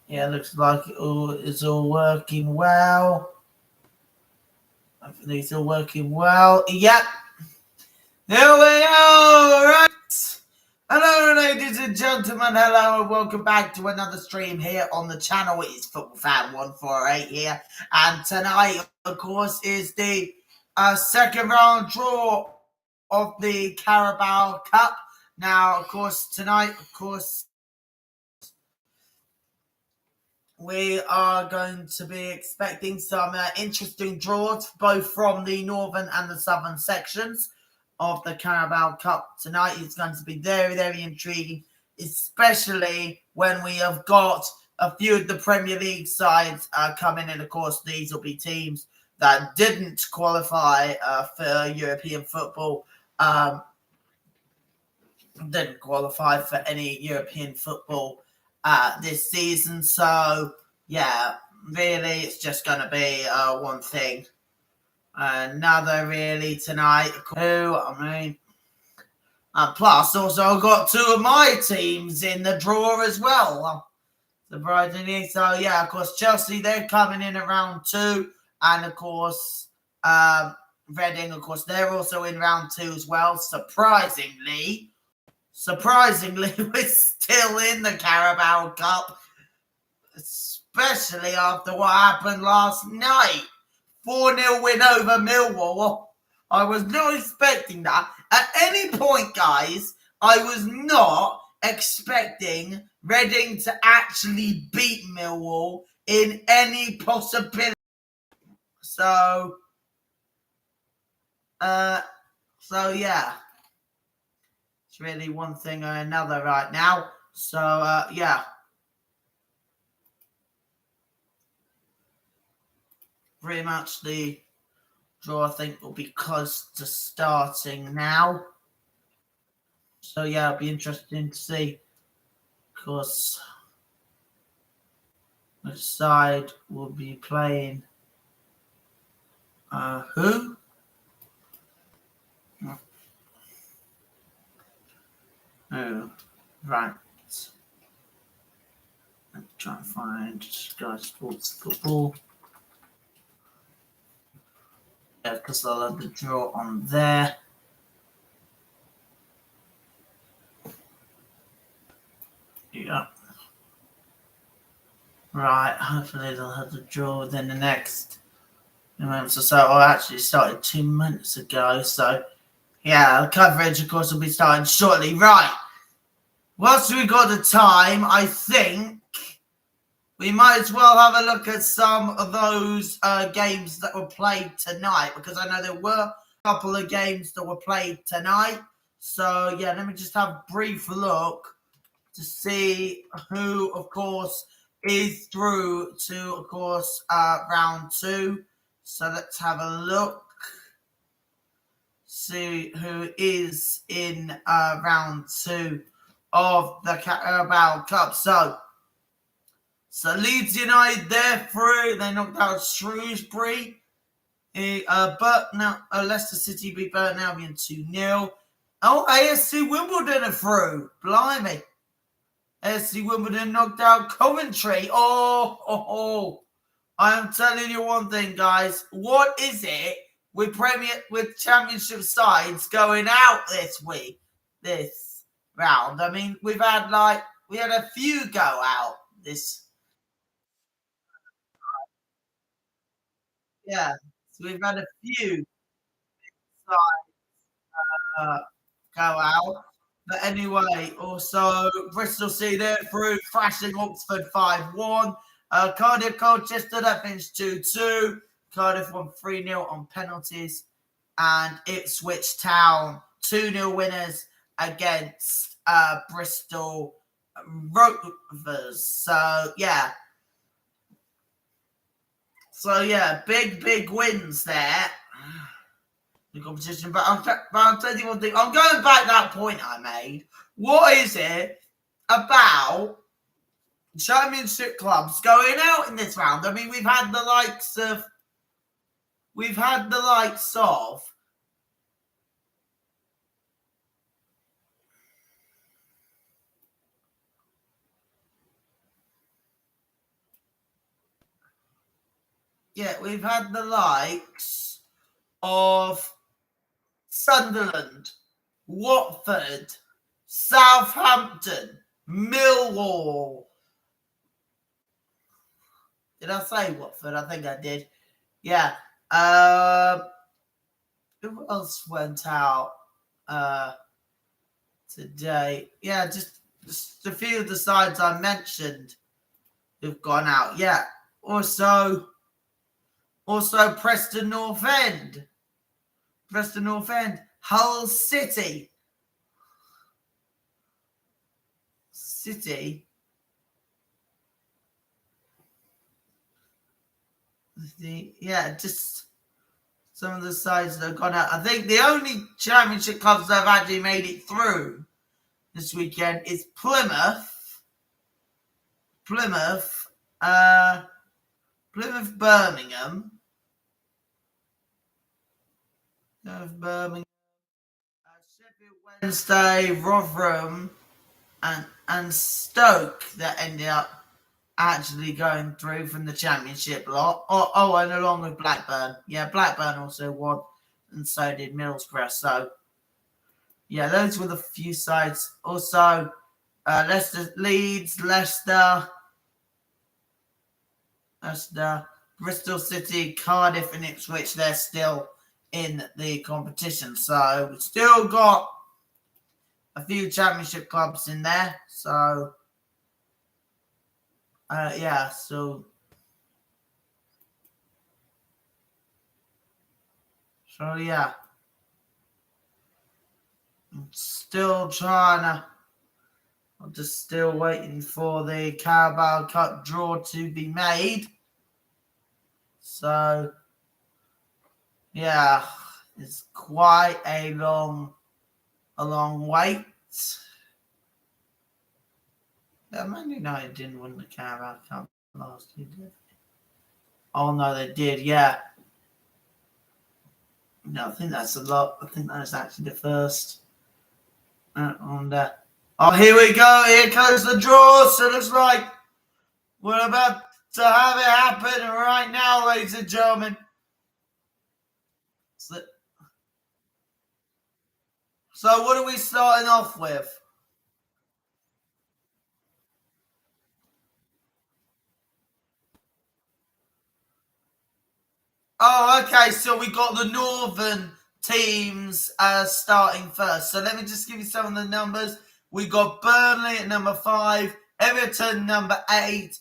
Yeah, looks like it's all working well. Hopefully it's all working well. Yep. Here we are, right? Hello, ladies and gentlemen. Hello, and welcome back to another stream here on the channel. It is Football Fan 148 here. And tonight, of course, is the second round draw of the Carabao Cup. Now, of course, tonight, we are going to be expecting some interesting draws, both from the northern and the southern sections of the Carabao Cup tonight. It's going to be very, very intriguing, especially when we have got a few of the Premier League sides coming in. Of course, these will be teams that didn't qualify for European football, didn't qualify for any European football this season. So, yeah, really, it's just going to be one thing. Another, really, tonight. Plus, also, I've got two of my teams in the draw as well. Surprisingly. So, yeah, of course, Chelsea, they're coming in at round 2. And, of course, Reading, of course, they're also in round 2 as well. Surprisingly, we're still in the Carabao Cup, especially after what happened last night. 4-0 win over Millwall. I was not expecting that. At any point, guys, I was not expecting Reading to actually beat Millwall in any possibility. So yeah. It's really one thing or another right now. So, yeah. Pretty much the draw, I think, will be close to starting now. So, yeah, it'll be interesting to see, of course, which side will be playing who. Oh, right. Let's try and find Sky Sports Football. Yeah, because I'll have the draw on there. Yeah. Right, hopefully they'll have the draw within the next minutes or so. I actually started 2 minutes ago, so yeah, the coverage, of course, will be starting shortly. Right. Whilst we got the time, I think we might as well have a look at some of those games that were played tonight, because I know there were a couple of games that were played tonight. So, yeah, let me just have a brief look to see who, of course, is through to, of course, round 2. So let's have a look. See who is in round 2 of the Carabao Cup. So Leeds United, they're through. They knocked out Shrewsbury. Leicester City beat Burton Albion 2-0. Oh, AFC Wimbledon are through. Blimey. AFC Wimbledon knocked out Coventry. Oh. I am telling you one thing, guys. What is it with Championship sides going out this round? I mean, we had a few go out this. Yeah, so we've had a few sides go out. But anyway, also Bristol City there through, thrashing Oxford 5-1. Cardiff Colchester, that finished 2-2. Cardiff won 3-0 on penalties. And Ipswich Town, 2-0 winners against Bristol Rovers. So, yeah. Big wins there. The competition. But I'll tell you one thing. I'm going back that point I made. What is it about Championship clubs going out in this round? I mean, we've had the likes of Yeah, we've had the likes of Sunderland, Watford, Southampton, Millwall. Did I say Watford? I think I did. Yeah. Who else went out today? Yeah, just a few of the sides I mentioned have gone out. Yeah. Also Preston North End. Hull City. Yeah, just some of the sides that have gone out. I think the only championship clubs that have actually made it through this weekend is Plymouth, Birmingham, Sheffield Wednesday, Rotherham, and Stoke that ended up actually going through from the championship lot. And along with Blackburn. Yeah, Blackburn also won, and so did Middlesbrough. So, yeah, those were the few sides. Also, Leeds, Leicester, Bristol City, Cardiff, and Ipswich. They're still in the competition. So, we've still got a few championship clubs in there. So, yeah, so yeah. I'm still I'm just still waiting for the Carabao Cup draw to be made. So, yeah, it's quite a long wait. Man United didn't win the Carabao Cup last year, did they? Oh, no, they did, yeah. No, I think that's a lot. I think that's actually the first. Oh, here we go. Here comes the draw. So it looks like we're about to have it happen right now, ladies and gentlemen. So what are we starting off with? Oh, okay. So we got the northern teams starting first. So let me just give you some of the numbers. We got Burnley at number 5, Everton number 8,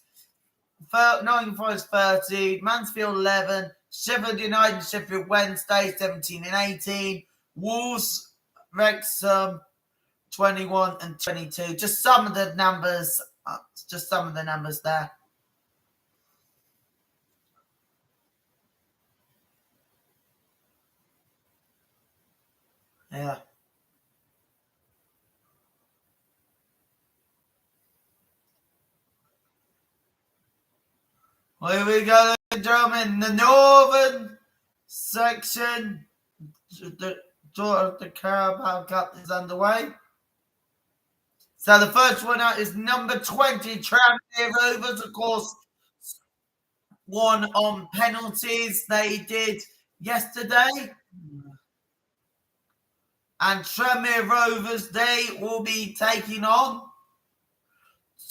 Nottingham Forest 13, Mansfield 11, Sheffield United, Sheffield Wednesday 17 and 18, Wolves, Wrexham 21 and 22. Just some of the numbers. There. Yeah. Well, here we go, ladies and gentlemen. The northern section, the Carabao Cup is underway. So the first one out is number 20, Tranmere Rovers, of course, won on penalties. They did yesterday. And Tranmere Rovers, they will be taking on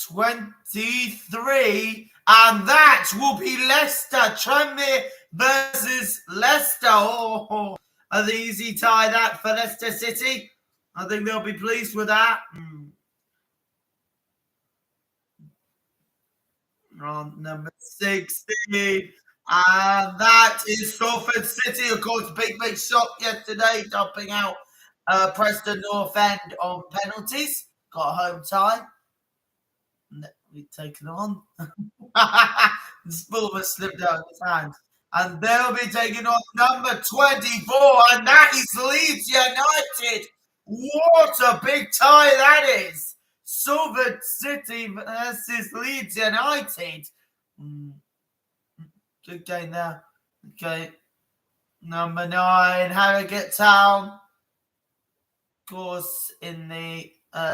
23, and that will be Leicester. Tranmere versus Leicester. Oh, an easy tie that for Leicester City. I think they'll be pleased with that. On number 16. And that is Salford City. Of course, big shock yesterday, dumping out Preston North End on penalties. Got a home tie. We've taken on. The spool was slipped out of his hand. And they'll be taking on number 24, and that is Leeds United. What a big tie that is. Salford City versus Leeds United. Good game there. Okay. Number 9, Harrogate Town. Of course, in the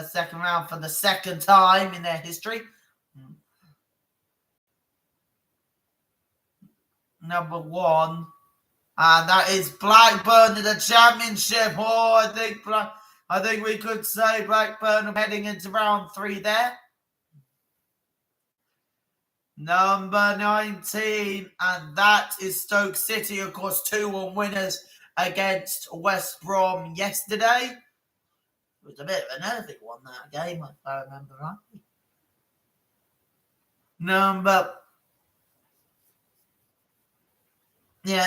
second round for the second time in their history. number 1. And that is Blackburn in the Championship. I think we could say Blackburn heading into round 3 there. Number 19, and that is Stoke City, of course, 2-1 winners against West Brom yesterday. It was a bit of a nervy one, that game, if I remember rightly.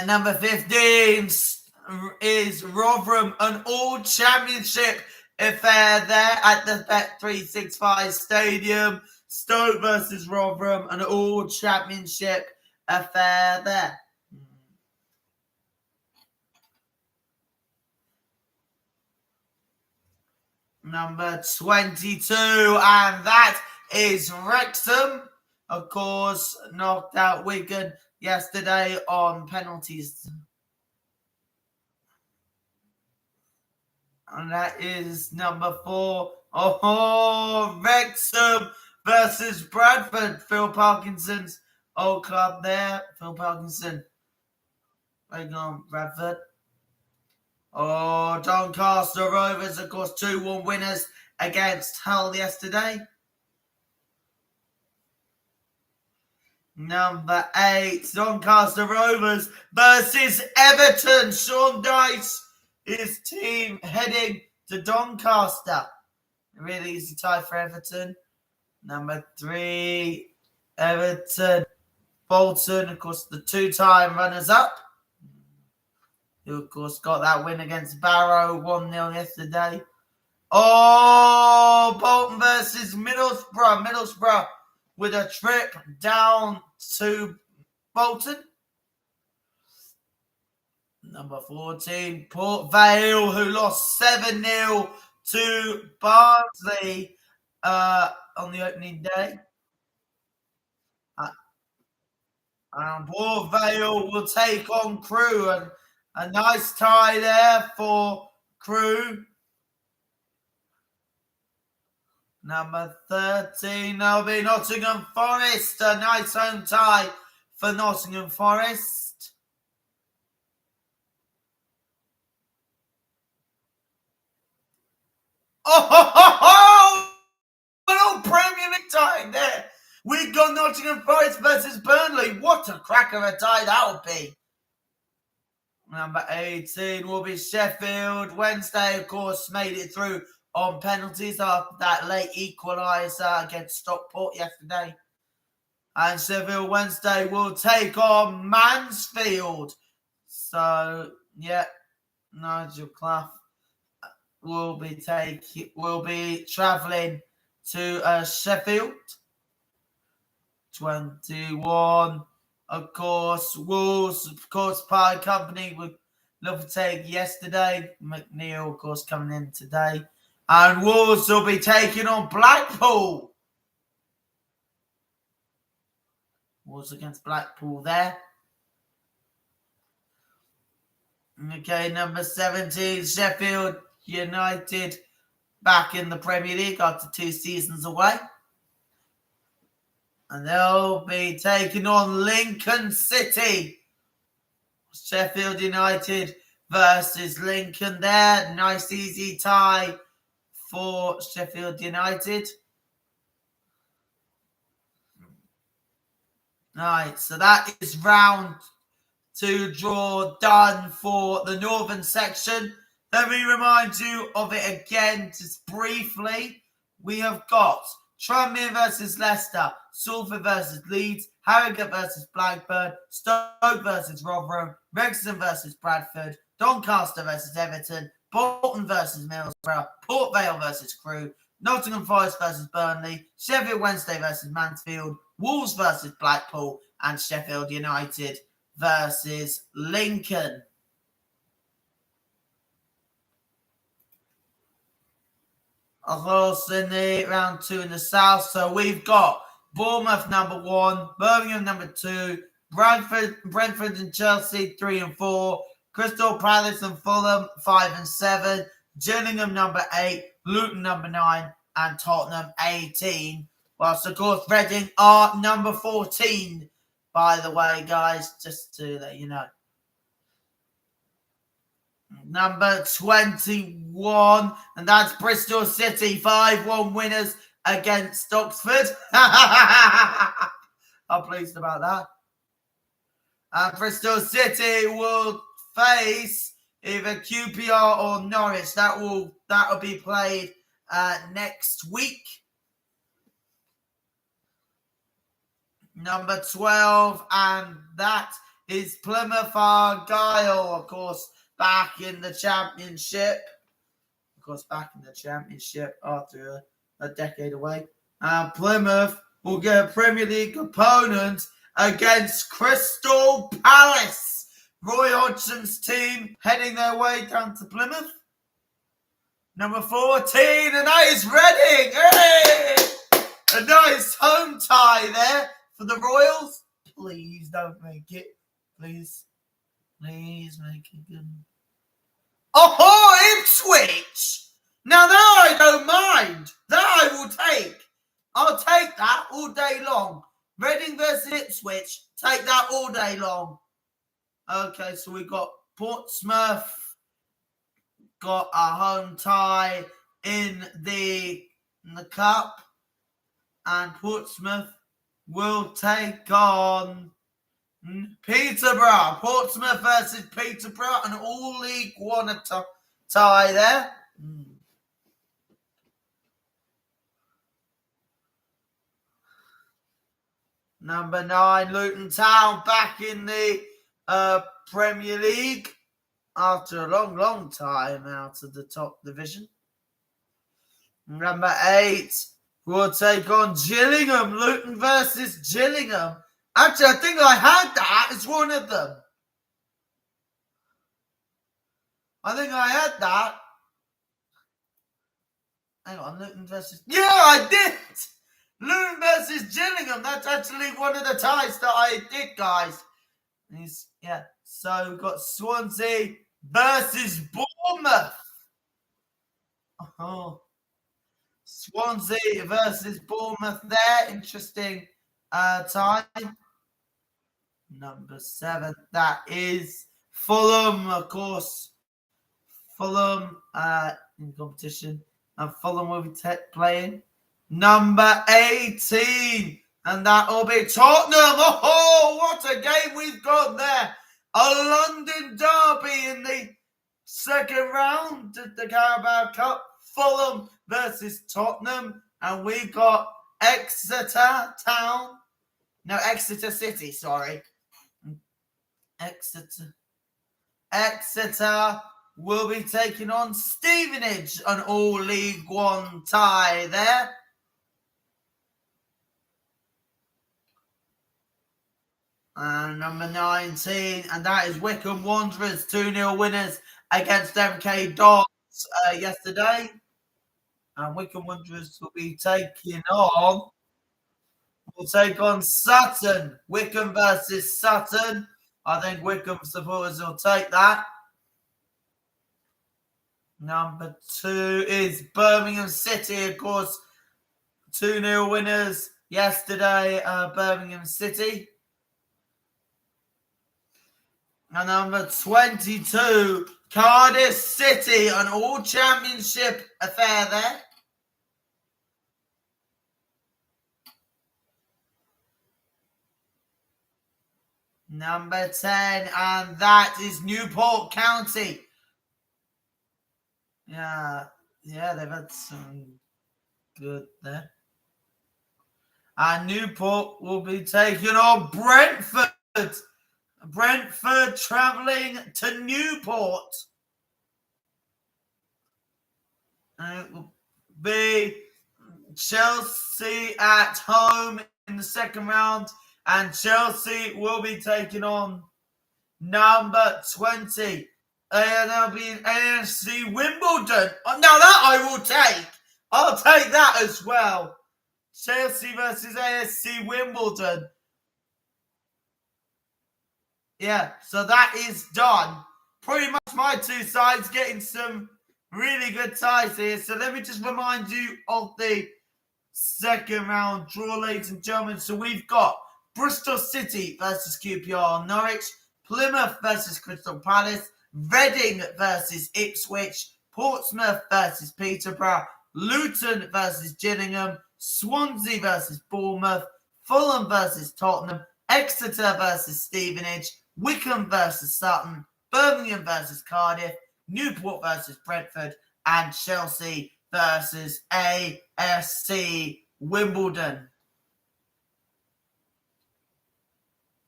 Number 15 is Rotherham, an all-championship affair there at the Bet365 Stadium. Stoke versus Rotherham, an all-championship affair there. Number 22, and that is Wrexham. Of course, knocked out Wigan yesterday on penalties. And that is number 4. Wrexham versus Bradford. Phil Parkinson's old club there. Phil Parkinson. Playing on Bradford. Doncaster Rovers, of course, 2-1 winners against Hull yesterday. Number 8, Doncaster Rovers versus Everton. Sean Dyche, his team heading to Doncaster. Really easy tie for Everton. Number 3, Everton. Bolton, of course, the 2-time runners-up, who, of course, got that win against Barrow 1-0 yesterday. Bolton versus Middlesbrough. Middlesbrough with a trip down to Bolton. Number 14, Port Vale, who lost 7-0 to Barnsley on the opening day. And Port Vale will take on Crewe. And a nice tie there for Crewe. Number 13, that'll be Nottingham Forest. A nice home tie for Nottingham Forest. An old Premier League tie there. We've got Nottingham Forest versus Burnley. What a crack of a tie that would be. Number 18 will be Sheffield Wednesday, of course, made it through on penalties after that late equaliser against Stockport yesterday. And Sheffield Wednesday will take on Mansfield. So, Nigel Clough will be travelling to Sheffield. 21. Of course, Wolves, of course, Pie Company with Lovertake yesterday. McNeil, of course, coming in today. And Wolves will be taking on Blackpool. Wolves against Blackpool there. Okay, number 17, Sheffield United back in the Premier League after 2 seasons away. And they'll be taking on Lincoln City. Sheffield United versus Lincoln there. Nice easy tie for Sheffield United. Right, so that is round 2 draw done for the northern section. Let me remind you of it again just briefly. We have got Tranmere versus Leicester, Salford versus Leeds, Harrogate versus Blackburn, Stoke versus Rotherham, Wrexham versus Bradford, Doncaster versus Everton, Bolton versus Middlesbrough, Port Vale versus Crewe, Nottingham Forest versus Burnley, Sheffield Wednesday versus Mansfield, Wolves versus Blackpool, and Sheffield United versus Lincoln. Of course, in the round 2 in the south, so we've got Bournemouth number 1, Birmingham number 2, Brentford and Chelsea 3 and 4, Crystal Palace and Fulham 5 and 7, Gillingham number 8, Luton number 9, and Tottenham 18. Whilst of course Reading are number 14 by the way, guys, just to let you know. Number 21, and that's Bristol City, 5-1 winners against Oxford. I'm pleased about that. Bristol City will face either QPR or Norwich. That will be played next week. Number 12, and that is Plymouth Argyle, of course, back in the Championship. Of course, back in the Championship after a decade away. Plymouth will get a Premier League opponent against Crystal Palace. Roy Hodgson's team heading their way down to Plymouth. Number 14, and that is Reading. Hey! A nice home tie there for the Royals. Please don't make it. Please make it good. Oh, Ipswich! Now that I don't mind. That I will take. I'll take that all day long. Reading versus Ipswich. Take that all day long. Okay, so we got Portsmouth. Got a home tie in the cup. And Portsmouth will take on Peterborough. Portsmouth versus Peterborough. An all-league one tie there. Number 9, Luton Town back in the Premier League after a long time out of the top division. Number 8, we'll take on Gillingham. Luton versus Gillingham. Actually, I think I had that as one of them. I think I had that. Hang on, Luton versus... Yeah, I did! Luton versus Gillingham. That's actually one of the ties that I did, guys. Yeah. So we've got Swansea versus Bournemouth. Oh. Swansea versus Bournemouth there. Interesting tie. Number 7. That is Fulham, of course. Fulham in competition. And Fulham will be playing. Number 18, and that will be Tottenham. Oh, what a game we've got there. A London derby in the second round of the Carabao Cup. Fulham versus Tottenham. And we got Exeter City, sorry. Exeter will be taking on Stevenage, an all-league one tie there. And number 19, and that is Wycombe Wanderers, 2-0 winners against MK Dons yesterday. And Wycombe Wanderers will be taking on, Sutton. Wycombe versus Sutton. I think Wycombe supporters will take that. Number 2 is Birmingham City, of course, 2-0 winners yesterday, Birmingham City. And number 22, Cardiff City, an all-championship affair there. Number 10, and that is Newport County. Yeah, they've had some good there. And Newport will be taking on Brentford. Brentford travelling to Newport. And it will be Chelsea at home in the second round. And Chelsea will be taking on number 20. And that'll be in AFC Wimbledon. Now that I will take. I'll take that as well. Chelsea versus AFC Wimbledon. Yeah, so that is done. Pretty much my two sides getting some really good ties here. So let me just remind you of the second round draw, ladies and gentlemen. So we've got Bristol City versus QPR Norwich, Plymouth versus Crystal Palace, Reading versus Ipswich, Portsmouth versus Peterborough, Luton versus Gillingham, Swansea versus Bournemouth, Fulham versus Tottenham, Exeter versus Stevenage, Wickham versus Sutton, Birmingham versus Cardiff, Newport versus Brentford, and Chelsea versus AFC Wimbledon.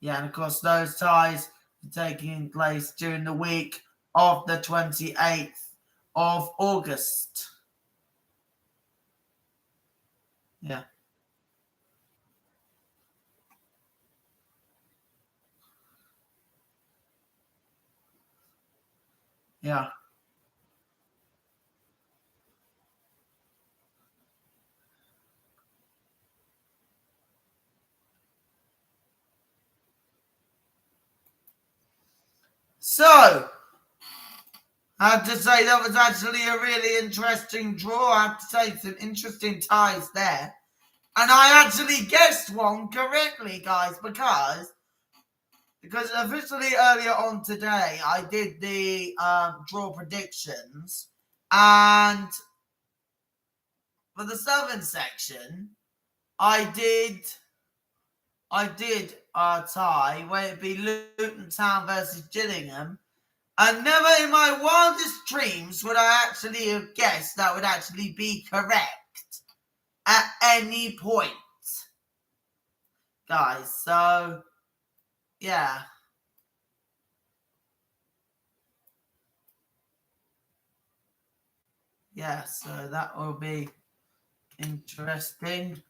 Yeah, and of course those ties are taking place during the week of the 28th of August. Yeah. Yeah. So, I have to say that was actually a really interesting draw. I have to say some interesting ties there. And I actually guessed one correctly, guys, because officially earlier on today, I did the draw predictions. And for the southern section, I did tie where it'd be Luton Town versus Gillingham. And never in my wildest dreams would I actually have guessed that would actually be correct at any point, guys. So, yeah. Yeah, so that will be interesting.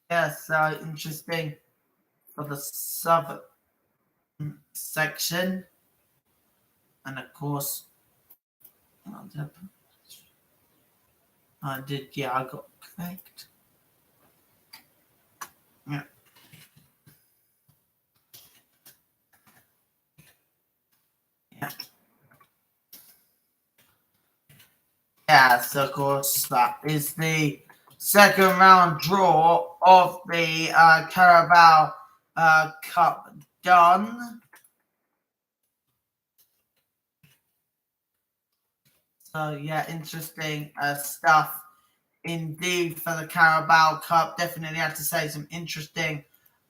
Yeah, so interesting for the sub section. And of course, I did, yeah, I got correct. Yeah. Yeah. Yeah, so of course, that is the second round draw of the Carabao Cup done. So, yeah, interesting stuff indeed for the Carabao Cup. Definitely have to say some interesting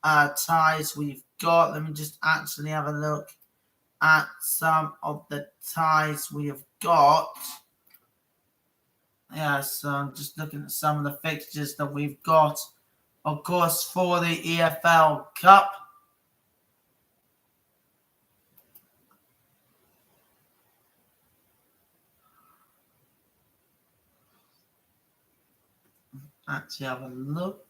ties we've got. Let me just actually have a look at some of the ties we have got. Yeah, so I'm just looking at some of the fixtures that we've got, of course, for the EFL Cup. Actually, have a look.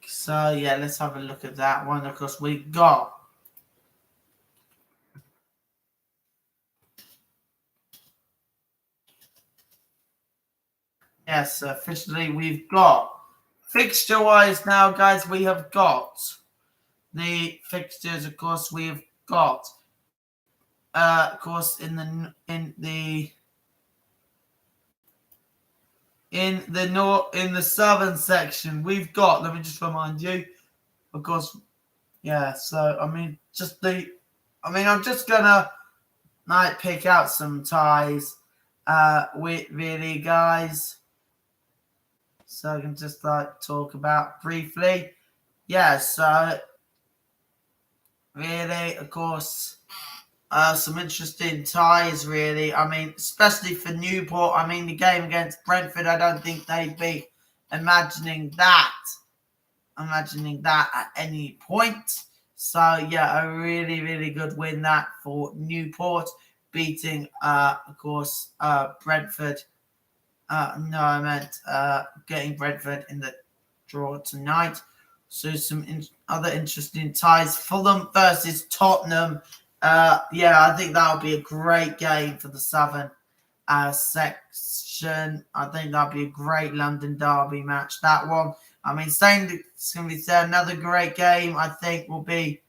So, yeah, let's have a look at that one. Of course, we got yes, officially we've got fixture-wise now, guys. We have got the fixtures. Of course, we've got, of course, in the southern section, we've got. Let me just remind you, of course. Yeah. So I'm just gonna pick out some ties, with really guys. So I can just talk about briefly. Yeah. So really, of course. Some interesting ties, really. Especially for Newport. The game against Brentford, I don't think they'd be imagining that at any point. So, yeah, a really, really good win that for Newport, beating, of course, Brentford. No, I meant getting Brentford in the draw tonight. So some other interesting ties. Fulham versus Tottenham. Yeah, I think that'll be a great game for the Southern section. I think that'd be a great London derby match. That one. I mean, saying it's going to be another great game. I think will be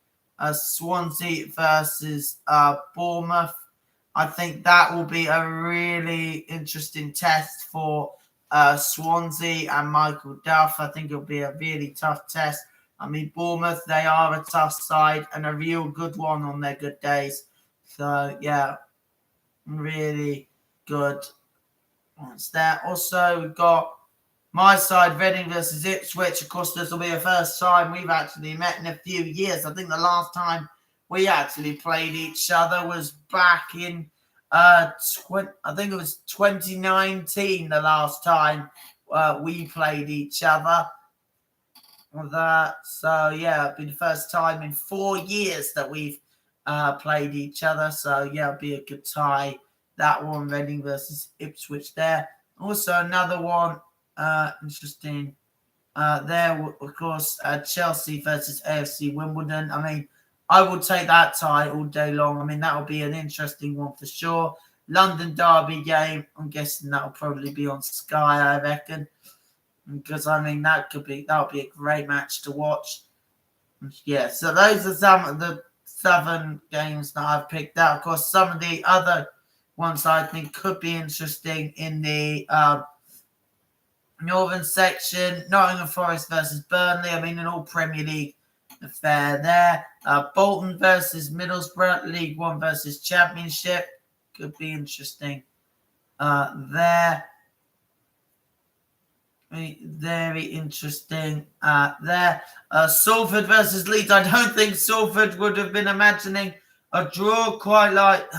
Swansea versus Bournemouth. I think that will be a really interesting test for Swansea and Michael Duff. I think it'll be a really tough test. I mean, Bournemouth, they are a tough side and a real good one on their good days. So, yeah, really good ones there. Also, we've got my side, Reading versus Ipswich. Of course, this will be the first time we've actually met in a few years. I think the last time we actually played each other was back in, I think it was 2019, the last time we played each other. So, yeah, it'll be the first time in 4 years that we've played each other. So, yeah, it'll be a good tie. That one, Reading versus Ipswich there. Also, another one. Interesting. There, of course, Chelsea versus AFC Wimbledon. I mean, I would take that tie all day long. I mean, that will be an interesting one for sure. London derby game. I'm guessing that will probably be on Sky, I reckon, because I mean that'll be a great match to watch. Yeah. So those are some of the 7 games that I've picked out. Of course, some of the other ones I think could be interesting in the Northern section. Nottingham Forest versus Burnley. I mean, an all Premier League affair there. Bolton versus Middlesbrough. League One versus Championship. Could be interesting there. Very interesting there. Salford versus Leeds. I don't think Salford would have been imagining a draw quite like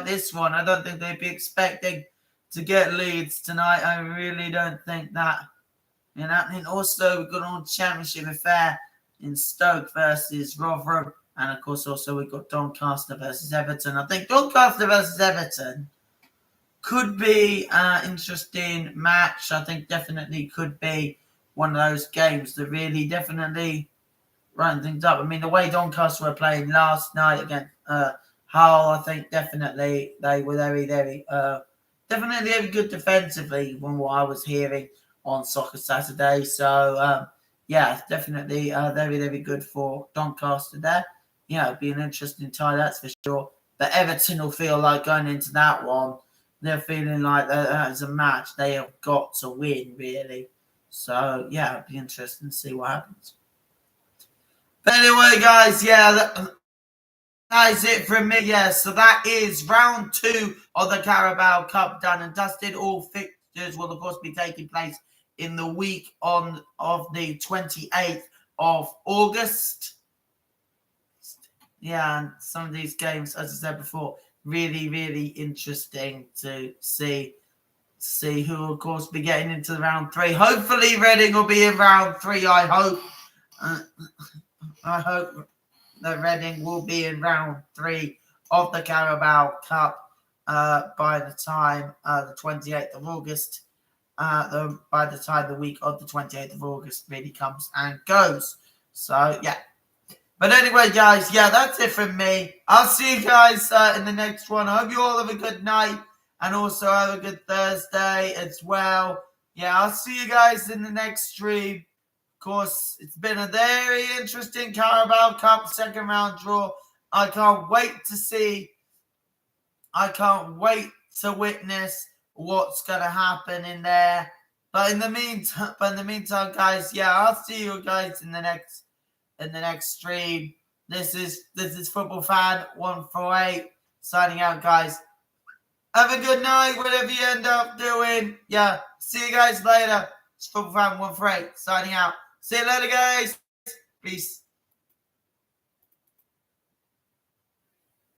this one. I don't think they'd be expecting to get Leeds tonight. I really don't think that. And also we've got an all championship affair in Stoke versus Rotherham. And of course also we've got Doncaster versus Everton. I think Doncaster versus Everton could be an interesting match. I think definitely could be one of those games that really definitely run things up. I mean, the way Doncaster were playing last night against Hull, I think definitely they were very good defensively from what I was hearing on Soccer Saturday. So, yeah, definitely very good for Doncaster there. Yeah, it'd be an interesting tie, that's for sure. But Everton will feel like going into that one, they're feeling like that is a match they have got to win, really. So, yeah, it'd be interesting to see what happens. But anyway, guys, yeah, that is it from me. Yeah, so that is round 2 of the Carabao Cup done and dusted. All fixtures will, of course, be taking place in the week of the 28th of August. Yeah, and some of these games, as I said before, really interesting to see who will, of course, be getting into round 3. Hopefully, Reading will be in round 3. I hope that Reading will be in round 3 of the Carabao Cup by the time the 28th of August. By the time the week of the 28th of August really comes and goes. So, yeah. But anyway, guys, yeah, that's it from me. I'll see you guys in the next one. I hope you all have a good night and also have a good Thursday as well. Yeah, I'll see you guys in the next stream. Of course, it's been a very interesting Carabao Cup second round draw. I can't wait to witness what's going to happen in there. But in the meantime, guys, yeah, I'll see you guys in the next stream. This is Football Fan 148 signing out, guys. Have a good night, whatever you end up doing. Yeah, see you guys later. It's Football Fan 148 signing out. See you later, guys. Peace.